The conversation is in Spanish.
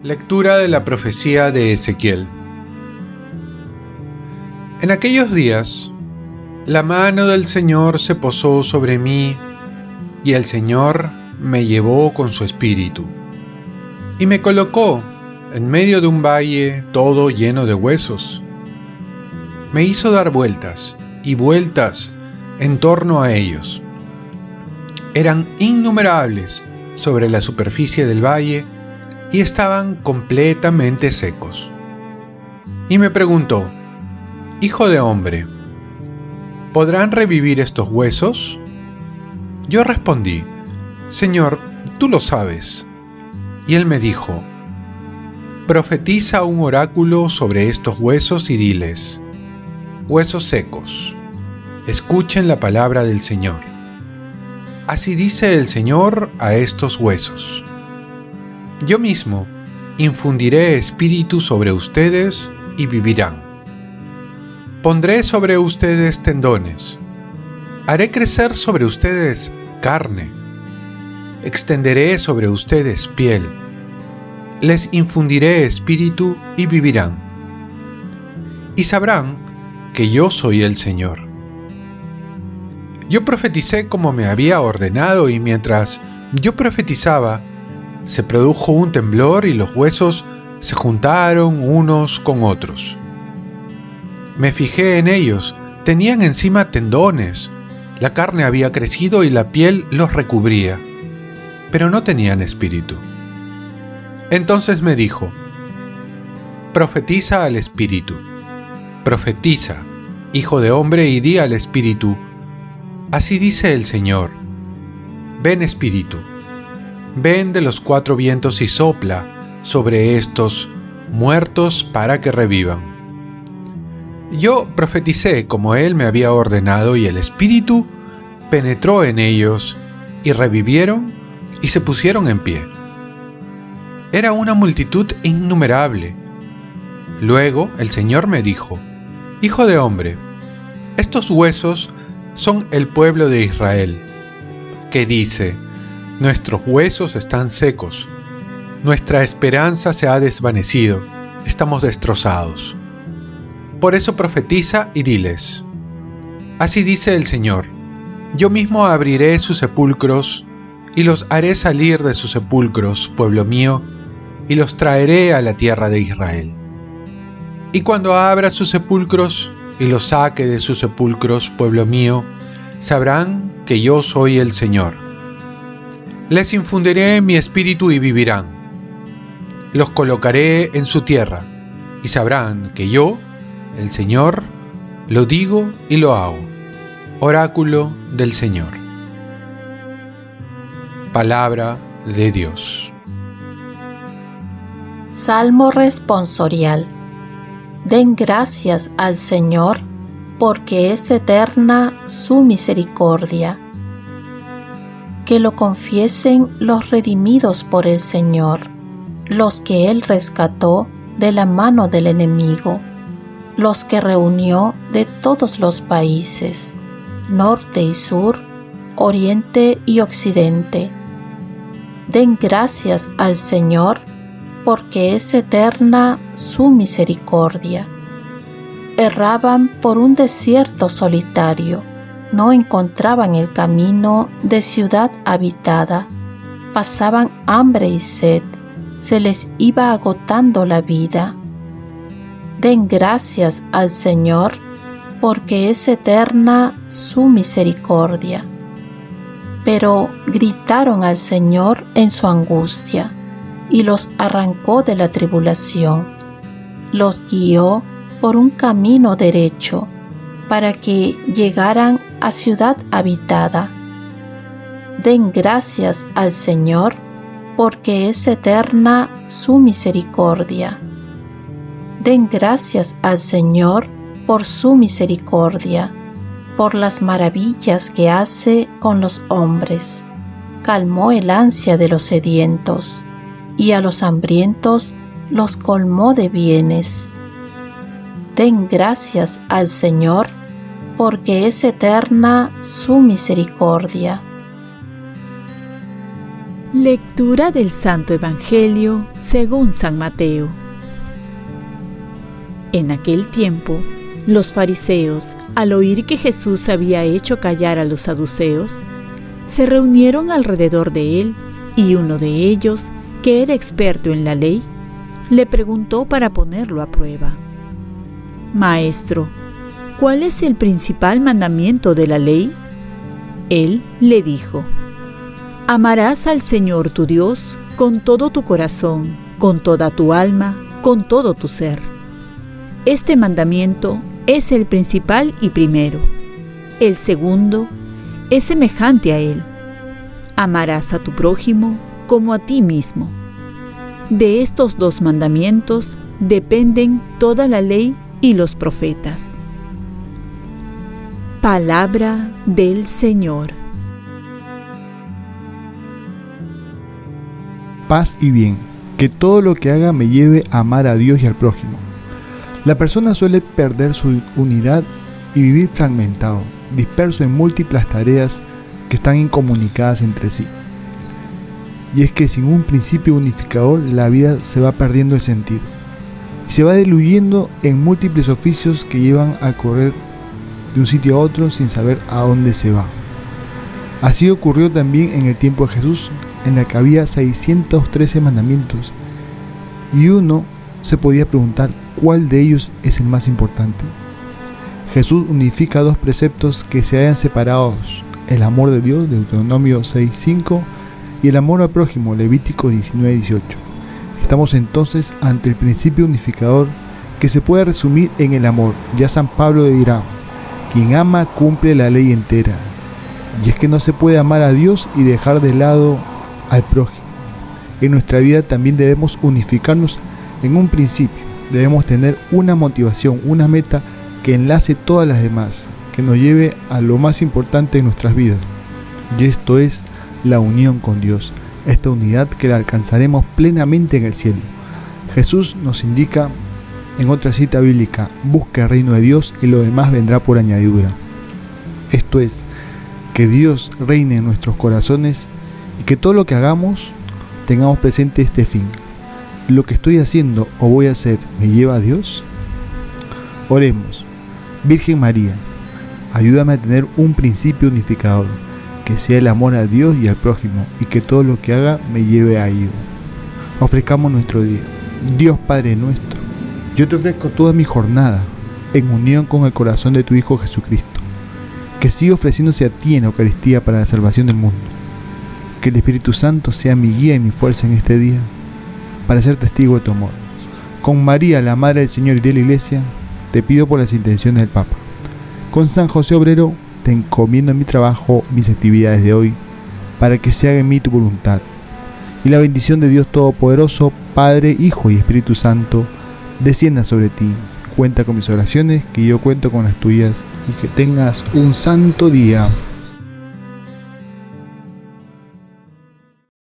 Lectura de la profecía de Ezequiel. En aquellos días, la mano del Señor se posó sobre mí, y el Señor me llevó con su espíritu, y me colocó en medio de un valle todo lleno de huesos. Me hizo dar vueltas y vueltas en torno a ellos. Eran innumerables sobre la superficie del valle, y estaban completamente secos. Y me preguntó: Hijo de hombre, ¿podrán revivir estos huesos? Yo respondí: Señor, tú lo sabes. Y él me dijo: Profetiza un oráculo sobre estos huesos y diles: Huesos secos, escuchen la palabra del Señor. Así dice el Señor a estos huesos: Yo mismo infundiré espíritu sobre ustedes y vivirán. Pondré sobre ustedes tendones, haré crecer sobre ustedes carne, extenderé sobre ustedes piel, les infundiré espíritu y vivirán. Y sabrán que yo soy el Señor. Yo profeticé como me había ordenado, y mientras yo profetizaba, se produjo un temblor y los huesos se juntaron unos con otros. Me fijé en ellos, tenían encima tendones, la carne había crecido y la piel los recubría, pero no tenían espíritu. Entonces me dijo: Profetiza al espíritu, profetiza, hijo de hombre, y di al espíritu: Así dice el Señor, ven espíritu. Ven de los cuatro vientos y sopla sobre estos muertos para que revivan. Yo profeticé como él me había ordenado, y el espíritu penetró en ellos, y revivieron y se pusieron en pie. Era una multitud innumerable. Luego el Señor me dijo: Hijo de hombre, estos huesos son el pueblo de Israel, que dice: Nuestros huesos están secos, nuestra esperanza se ha desvanecido, estamos destrozados. Por eso profetiza y diles: Así dice el Señor, yo mismo abriré sus sepulcros y los haré salir de sus sepulcros, pueblo mío, y los traeré a la tierra de Israel. Y cuando abra sus sepulcros y los saque de sus sepulcros, pueblo mío, sabrán que yo soy el Señor. Les infundiré mi espíritu y vivirán. Los colocaré en su tierra, y sabrán que yo, el Señor, lo digo y lo hago. Oráculo del Señor. Palabra de Dios. Salmo responsorial. Den gracias al Señor, porque es eterna su misericordia. Que lo confiesen los redimidos por el Señor, los que Él rescató de la mano del enemigo, los que reunió de todos los países, norte y sur, oriente y occidente. Den gracias al Señor, porque es eterna su misericordia. Erraban por un desierto solitario, no encontraban el camino de ciudad habitada, pasaban hambre y sed, se les iba agotando la vida. Den gracias al Señor, porque es eterna su misericordia. Pero gritaron al Señor en su angustia, y los arrancó de la tribulación. Los guió por un camino derecho, para que llegaran a ciudad habitada. Den gracias al Señor, porque es eterna su misericordia. Den gracias al Señor por su misericordia, por las maravillas que hace con los hombres. Calmó el ansia de los sedientos, y a los hambrientos los colmó de bienes. Den gracias al Señor, porque es eterna su misericordia. Lectura del Santo Evangelio según San Mateo. En aquel tiempo, los fariseos, al oír que Jesús había hecho callar a los saduceos, se reunieron alrededor de él, y uno de ellos, que era experto en la ley, le preguntó para ponerlo a prueba: «Maestro, ¿cuál es el principal mandamiento de la ley?». Él le dijo: «Amarás al Señor tu Dios con todo tu corazón, con toda tu alma, con todo tu ser. Este mandamiento es el principal y primero. El segundo es semejante a él: amarás a tu prójimo como a ti mismo. De estos dos mandamientos dependen toda la ley y los profetas». Palabra del Señor. Paz y bien, que todo lo que haga me lleve a amar a Dios y al prójimo. La persona suele perder su unidad y vivir fragmentado, disperso en múltiples tareas que están incomunicadas entre sí. Y es que sin un principio unificador la vida se va perdiendo el sentido y se va diluyendo en múltiples oficios que llevan a correr de un sitio a otro sin saber a dónde se va. Así ocurrió también en el tiempo de Jesús, en la que había 613 mandamientos, y uno se podía preguntar cuál de ellos es el más importante. Jesús unifica dos preceptos que se hallan separados: el amor de Dios, Deuteronomio 6:5, y el amor al prójimo, Levítico 19:18. Estamos entonces ante el principio unificador que se puede resumir en el amor. Ya San Pablo dirá: quien ama cumple la ley entera. Y es que no se puede amar a Dios y dejar de lado al prójimo. En nuestra vida también debemos unificarnos en un principio. Debemos tener una motivación, una meta que enlace todas las demás, que nos lleve a lo más importante en nuestras vidas. Y esto es la unión con Dios, esta unidad que la alcanzaremos plenamente en el cielo. Jesús nos indica en otra cita bíblica: busca el reino de Dios y lo demás vendrá por añadidura. Esto es, que Dios reine en nuestros corazones y que todo lo que hagamos tengamos presente este fin. ¿Lo que estoy haciendo o voy a hacer me lleva a Dios? Oremos. Virgen María, ayúdame a tener un principio unificador, que sea el amor a Dios y al prójimo, y que todo lo que haga me lleve a ello. Ofrezcamos nuestro día. Dios Padre nuestro, yo te ofrezco toda mi jornada en unión con el corazón de tu Hijo Jesucristo, que siga ofreciéndose a ti en Eucaristía para la salvación del mundo. Que el Espíritu Santo sea mi guía y mi fuerza en este día para ser testigo de tu amor. Con María, la Madre del Señor y de la Iglesia, te pido por las intenciones del Papa. Con San José Obrero, te encomiendo mi trabajo y mis actividades de hoy, para que se haga en mí tu voluntad. Y la bendición de Dios Todopoderoso, Padre, Hijo y Espíritu Santo, descienda sobre ti. Cuenta con mis oraciones, que yo cuento con las tuyas, y que tengas un santo día.